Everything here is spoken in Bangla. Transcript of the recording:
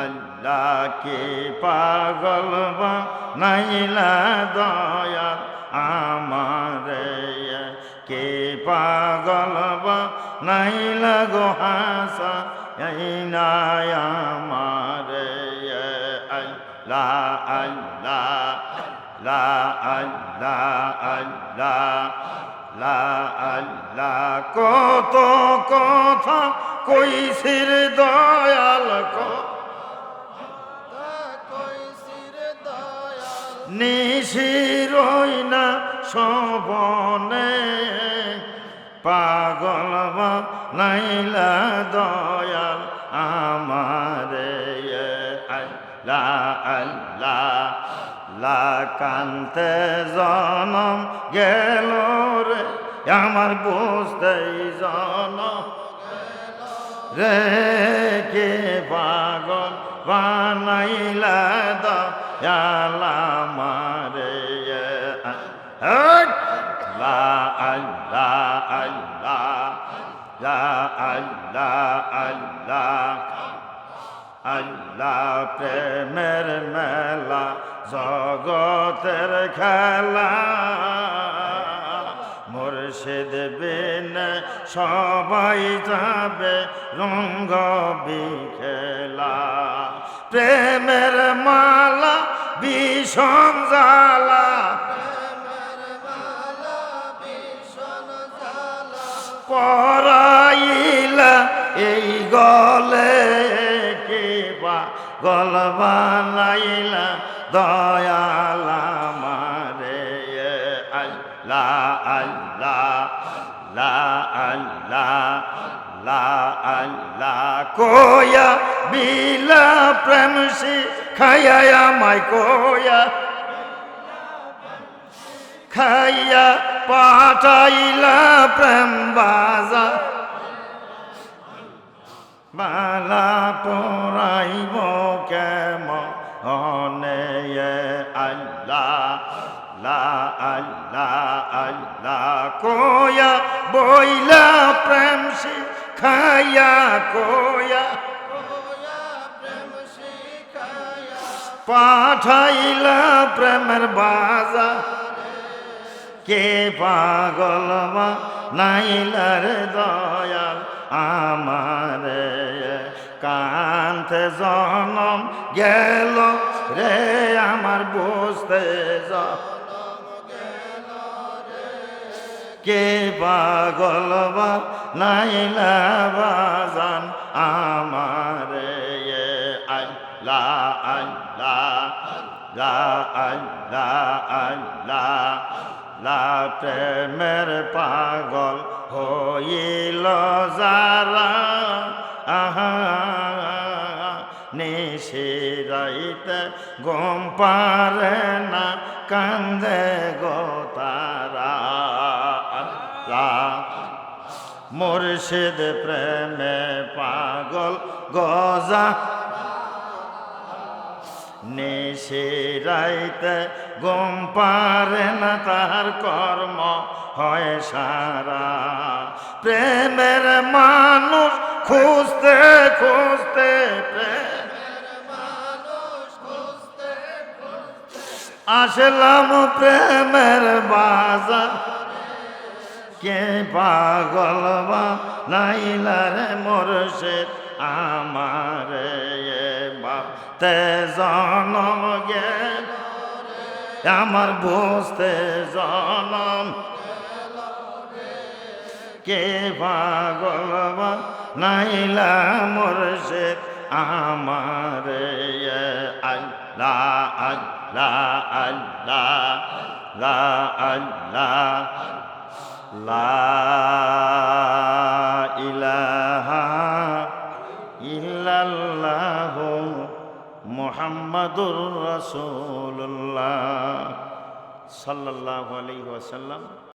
আল্লাহকে পাগল বানাইলা দয়াল আমারে কে পাগল বানাইলা গো হাসাইনা আমারে আল্লাহ আল্লাহ লা আল্লাহ আল্লাহ লা আল্লাহ কত কথা কইছির দয়াল নিশিরই না শোভনে পাগল বানাইলা দয়াল আমারে আল্লাহ আল্লাহ লা কান্তে জনম গেল রে আমার বুঝতেই জনম রে কে পাগল বানাইলা দয়াল আমারে আল্লাহ আল্লাহ আল্লাহ লা আল্লাহ আল্লাহ আল্লাহ প্রেমের মেলা জগতের খেলা মুর্শিদ বিন সবাই যাবে রঙ্গ বিখেলা প্রেমের মালা বিষম জ্বালা পরাইলা এই গলে কে পাগল বানাইলা দয়াল আমারে আল্লাহ আল্লাহ লা আল্লাহ লা আল্লাহ কোয়া বিলা প্রেম শিখায়া আমায় কোয়া খাইয়া পাঠাইলা প্রেম বাজা বালা পড়াইব কেমনে আল্লাহ লা আল্লাহ আল্লাহ কোয়া বইলা প্রেম শিখায়া কোয়া পাঠাইলা প্রেমের বাজা কে পাগল বানাইলার দয়াল আমারে কান্তে জনম গেল রে আমার বুঝতে কে পাগল বানাইলা বাজান আমারে আল্লাহ আল্লাহ লা আল্লাহ আল্লাহ লা প্রেমের পাগল হইল যারা আহা নিশিরাইতে গম পারে না কান্দে গো তারা আল্লাহ মুর্শিদ প্রেমে পাগল গজা নিশিরাইতে গম পারে না তার কর্ম হয় সারা প্রেমের মানুষ খুঁজতে খুঁজতে আসলাম প্রেমের বাজার কে পাগল বানাইলার মুর্শিদ আমারে তে জনম গেল আমার বুঝতে জনম কে পাগল বানাইলা মুর্শিদ আমারে আল্লাহ আল্লাহ আল্লাহ লা আল্লাহ লা ইলাহা ইল্লাল্লাহু মুহাম্মাদুর রাসূলুল্লাহ সাল্লাল্লাহু আলাইহি ওয়াসাল্লাম।